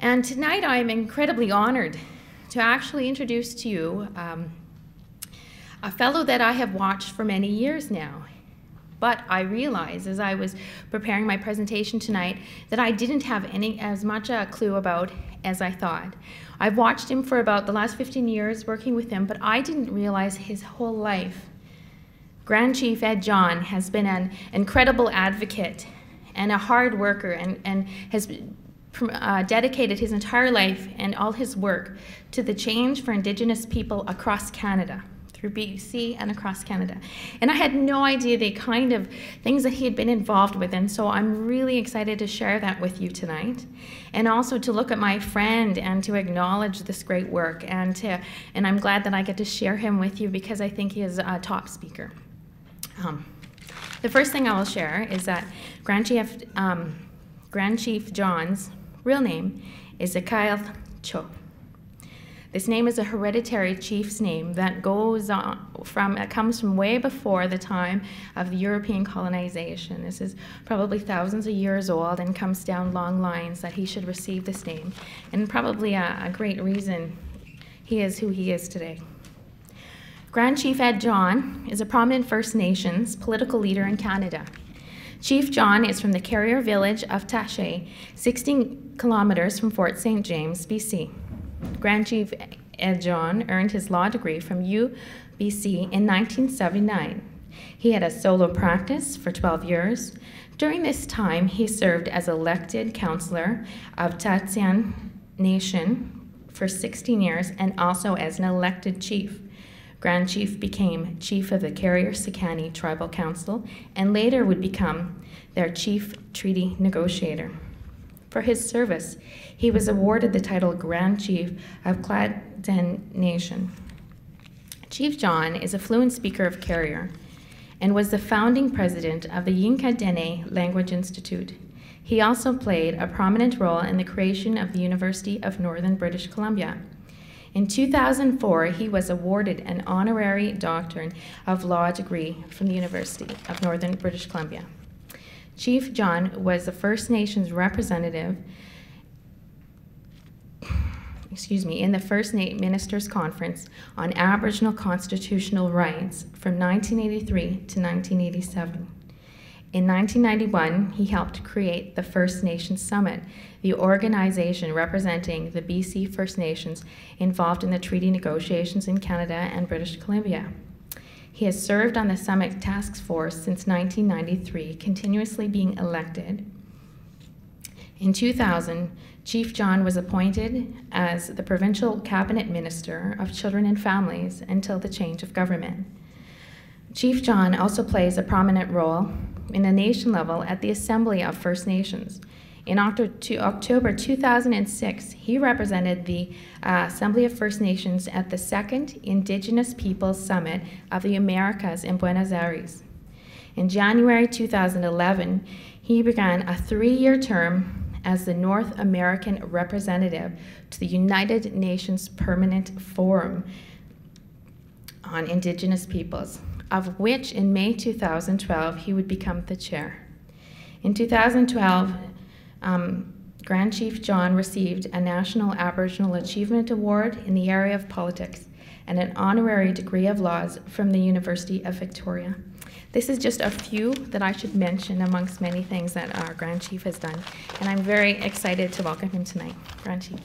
And tonight I'm incredibly honored to actually introduce to you a fellow that I have watched for many years now. But I realized as I was preparing my presentation tonight that I didn't have as much a clue about as I thought. I've watched him for about the last 15 years working with him, but I didn't realize his whole life. Grand Chief Ed John has been an incredible advocate and a hard worker and has dedicated his entire life and all his work to the change for Indigenous people across Canada, through BC and across Canada. And I had no idea the kind of things that he had been involved with, and so I'm really excited to share that with you tonight, and also to look at my friend and to acknowledge this great work, and I'm glad that I get to share him with you because I think he is a top speaker. The first thing I will share is that Grand Chief John's real name is Tl'azt'en. This name is a hereditary chief's name that comes from way before the time of the European colonization. This is probably thousands of years old and comes down long lines that he should receive this name, and probably a great reason he is who he is today. Grand Chief Ed John is a prominent First Nations political leader in Canada. Chief John is from the Carrier village of Tl'azt'en, 16 kilometers from Fort St. James, BC. Grand Chief Ed John earned his law degree from UBC in 1979. He had a solo practice for 12 years. During this time, he served as elected councillor of Tl'azt'en Nation for 16 years and also as an elected chief. Grand Chief became chief of the Carrier-Sakani Tribal Council and later would become their chief treaty negotiator. For his service, he was awarded the title Grand Chief of Tl'azt'en Nation. Chief John is a fluent speaker of Carrier and was the founding president of the Yinka Dene Language Institute. He also played a prominent role in the creation of the University of Northern British Columbia. In 2004, he was awarded an honorary Doctor of Law degree from the University of Northern British Columbia. Chief John was the First Nations representative in the First Ministers' Conference on Aboriginal Constitutional Rights from 1983 to 1987. In 1991, he helped create the First Nations Summit, the organization representing the BC First Nations involved in the treaty negotiations in Canada and British Columbia. He has served on the Summit Task Force since 1993, continuously being elected. In 2000, Chief John was appointed as the Provincial Cabinet Minister of Children and Families until the change of government. Chief John also plays a prominent role in the nation level at the Assembly of First Nations. In October 2006, he represented the Assembly of First Nations at the second Indigenous Peoples Summit of the Americas in Buenos Aires. In January 2011, he began a 3-year term as the North American representative to the United Nations Permanent Forum on Indigenous Peoples, of which in May 2012 he would become the chair. In 2012, Grand Chief John received a National Aboriginal Achievement Award in the area of politics and an honorary degree of laws from the University of Victoria. This is just a few that I should mention amongst many things that our Grand Chief has done, and I'm very excited to welcome him tonight. Grand Chief.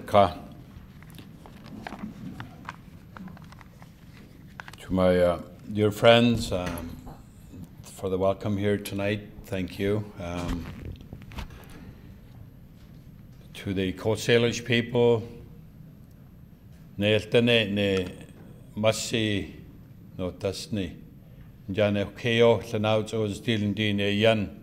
Ka. To my dear friends, for the welcome here tonight, thank you. To the Coast Salish people, Tl'azt'en ne Masi no Tasni, Jane Keo Tl'anauts Dilin Dine Yan.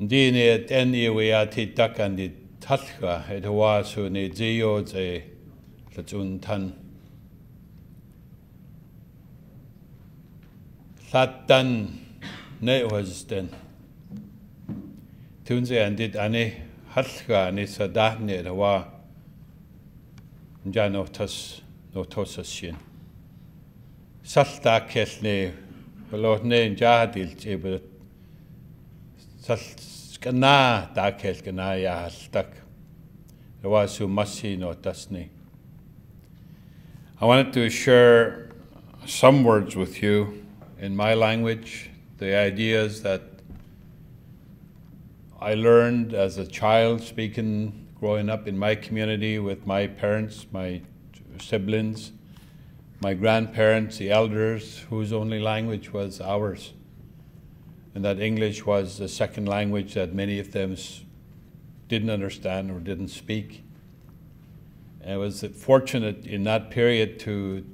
Dine at any way at it duck and the Talka, it was who ne Zio the Tl'azt'en. Tl'azt'en ne was then. Tunze and did Annie halga ni sa dahne wa no tos shin. Salta kelne belotne jahadil chebe sal skana da kel gana ya haltak. Wa su masi no tasni. I wanted to share some words with you in my language, the ideas that I learned as a child speaking, growing up in my community with my parents, my siblings, my grandparents, the elders, whose only language was ours. And that English was the second language that many of them didn't understand or didn't speak. And I was fortunate in that period to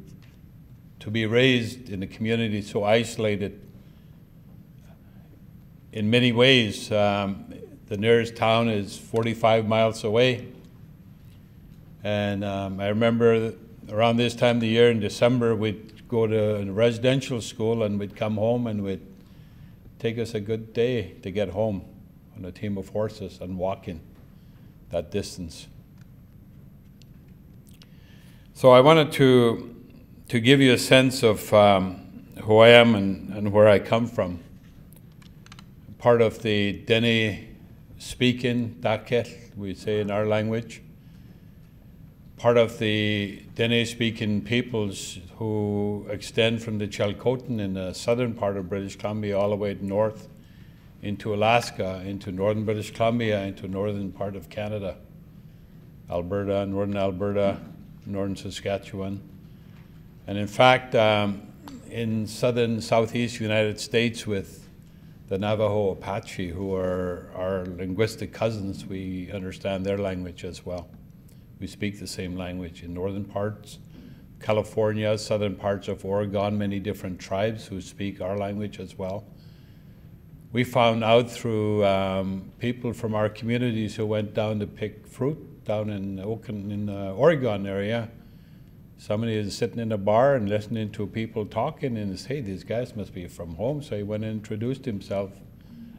be raised in a community so isolated in many ways. The nearest town is 45 miles away. And I remember around this time of the year in December, we'd go to a residential school and we'd come home and we'd take us a good day to get home on a team of horses and walking that distance. So I wanted to give you a sense of who I am and where I come from. Part of the Dene speaking, Daket, we say in our language. Part of the Dene speaking peoples who extend from the Chalcotin in the southern part of British Columbia all the way north into Alaska, into northern British Columbia, into northern part of Canada, Alberta, northern Saskatchewan. And in fact, in southern, southeast United States with the Navajo Apache, who are our linguistic cousins, we understand their language as well. We speak the same language in northern parts, California, southern parts of Oregon, many different tribes who speak our language as well. We found out through people from our communities who went down to pick fruit down in the Oregon area. Somebody is sitting in a bar and listening to people talking and said, hey, these guys must be from home. So he went and introduced himself.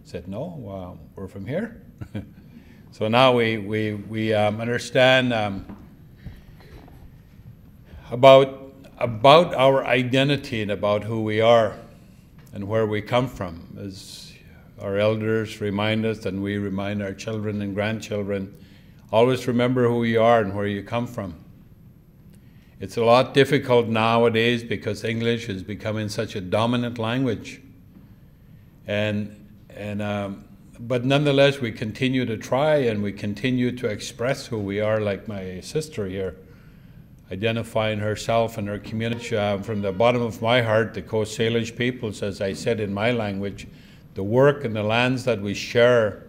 Said, no, we're from here. So now we understand about our identity and about who we are and where we come from. As our elders remind us and we remind our children and grandchildren, always remember who you are and where you come from. It's a lot difficult nowadays because English is becoming such a dominant language. But nonetheless, we continue to try and we continue to express who we are, like my sister here, identifying herself and her community. From the bottom of my heart, the Coast Salish peoples, as I said in my language, the work and the lands that we share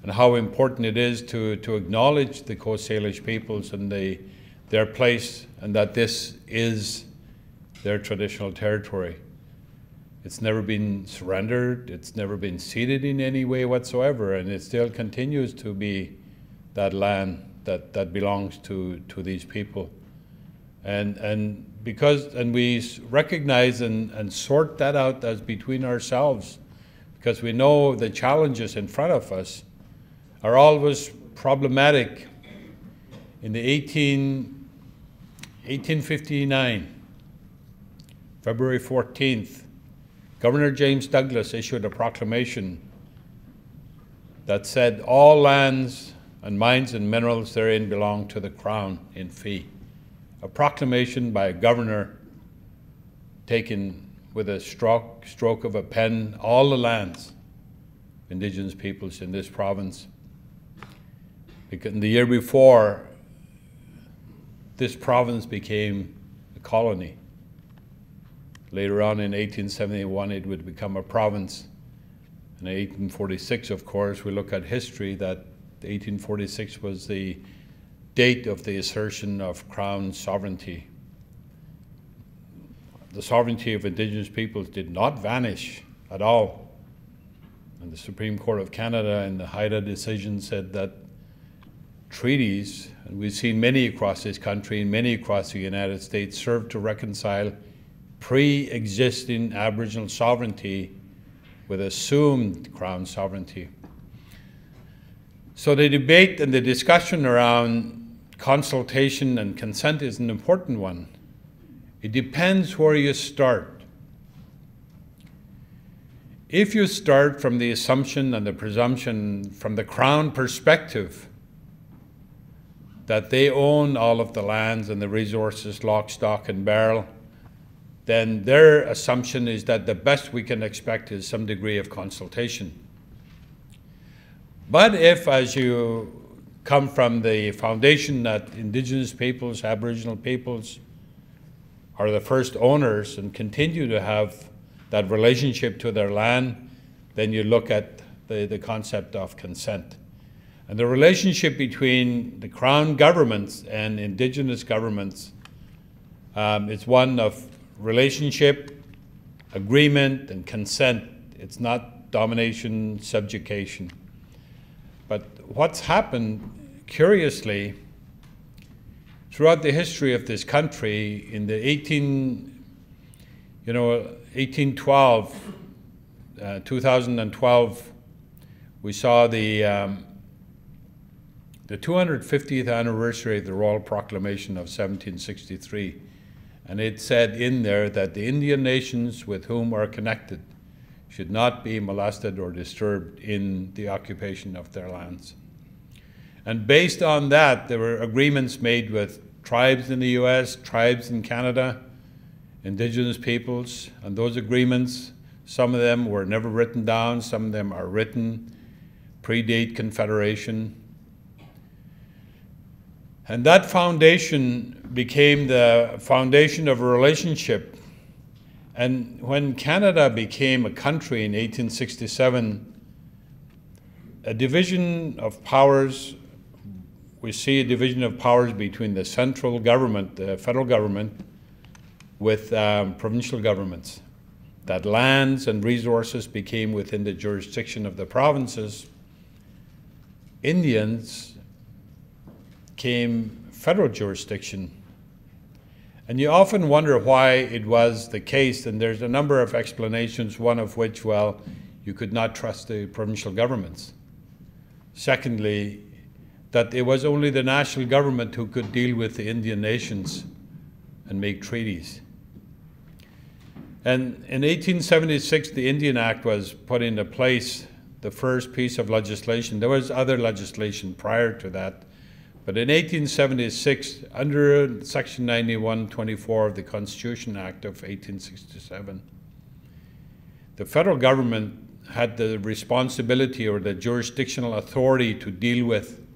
and how important it is to acknowledge the Coast Salish peoples and their place, and that this is their traditional territory. It's never been surrendered, it's never been ceded in any way whatsoever, and it still continues to be that land that belongs to these people. And we recognize and sort that out as between ourselves, because we know the challenges in front of us are always problematic. In the 1859, February 14th, Governor James Douglas issued a proclamation that said all lands and mines and minerals therein belong to the Crown in fee. A proclamation by a governor taken with a stroke of a pen, all the lands, Indigenous peoples in this province. Because in the year before, this province became a colony. Later on in 1871, it would become a province. In 1846, of course, we look at history that 1846 was the date of the assertion of Crown sovereignty. The sovereignty of Indigenous peoples did not vanish at all. And the Supreme Court of Canada in the Haida decision said that treaties, and we've seen many across this country and many across the United States, serve to reconcile pre-existing Aboriginal sovereignty with assumed Crown sovereignty. So the debate and the discussion around consultation and consent is an important one. It depends where you start. If you start from the assumption and the presumption from the Crown perspective that they own all of the lands and the resources, lock, stock, and barrel, then their assumption is that the best we can expect is some degree of consultation. But if, as you come from the foundation that Indigenous peoples, Aboriginal peoples, are the first owners and continue to have that relationship to their land, then you look at the concept of consent. And the relationship between the Crown governments and Indigenous governments is one of relationship, agreement, and consent. It's not domination, subjugation. But what's happened, curiously, throughout the history of this country, in the 2012, we saw the 250th anniversary of the Royal Proclamation of 1763. And it said in there that the Indian nations with whom we are connected should not be molested or disturbed in the occupation of their lands. And based on that, there were agreements made with tribes in the US, tribes in Canada, Indigenous peoples, and those agreements, some of them were never written down, some of them are written, predate Confederation. And that foundation became the foundation of a relationship. And when Canada became a country in 1867, a division of powers, we see a division of powers between the central government, the federal government, with provincial governments. That lands and resources became within the jurisdiction of the provinces. Indians came federal jurisdiction. And you often wonder why it was the case, and there's a number of explanations, one of which, well, you could not trust the provincial governments. Secondly, that it was only the national government who could deal with the Indian nations and make treaties. And in 1876, the Indian Act was put into place, the first piece of legislation. There was other legislation prior to that. But in 1876, under Section 9124 of the Constitution Act of 1867, the federal government had the responsibility or the jurisdictional authority to deal with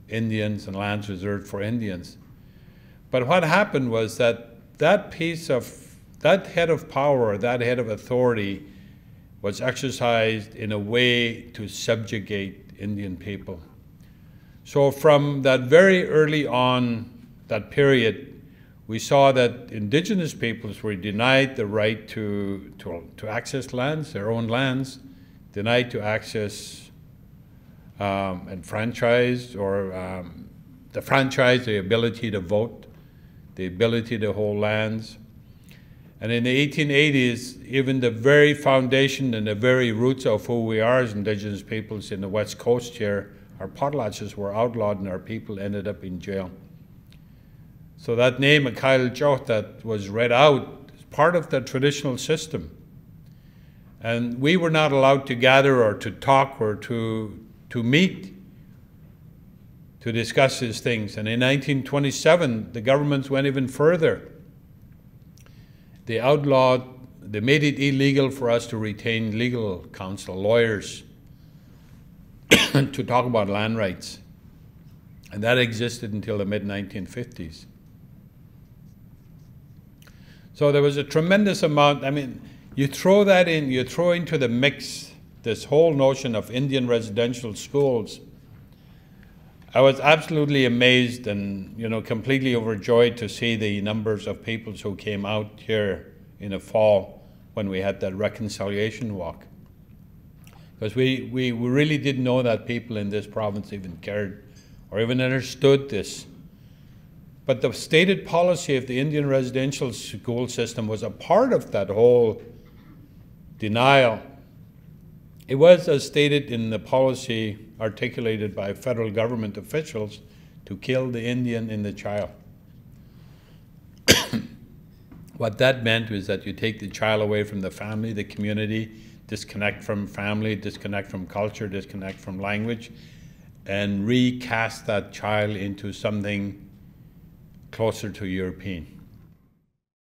Indians and lands reserved for Indians. But what happened was that that head of power, that head of authority, was exercised in a way to subjugate Indian people. So from that very early on, that period, we saw that Indigenous peoples were denied the right to access lands, their own lands, denied to access and franchise, or the franchise, the ability to vote, the ability to hold lands. And in the 1880s, even the very foundation and the very roots of who we are as Indigenous peoples in the West Coast here, our potlatches were outlawed and our people ended up in jail. So that name, MacKay, that was read out, is part of the traditional system. And we were not allowed to gather or to talk or to meet to discuss these things. And in 1927, the governments went even further. They outlawed, they made it illegal for us to retain legal counsel, lawyers, to talk about land rights. And that existed until the mid-1950s. So there was a tremendous amount. I mean, you throw that in, you throw into the mix this whole notion of Indian residential schools. I was absolutely amazed and, completely overjoyed to see the numbers of people who came out here in the fall when we had that reconciliation walk. Because we really didn't know that people in this province even cared or even understood this. But the stated policy of the Indian residential school system was a part of that whole denial It was, as stated in the policy articulated by federal government officials, to kill the Indian in the child. What that meant was that you take the child away from the family, the community, disconnect from family, disconnect from culture, disconnect from language, and recast that child into something closer to European.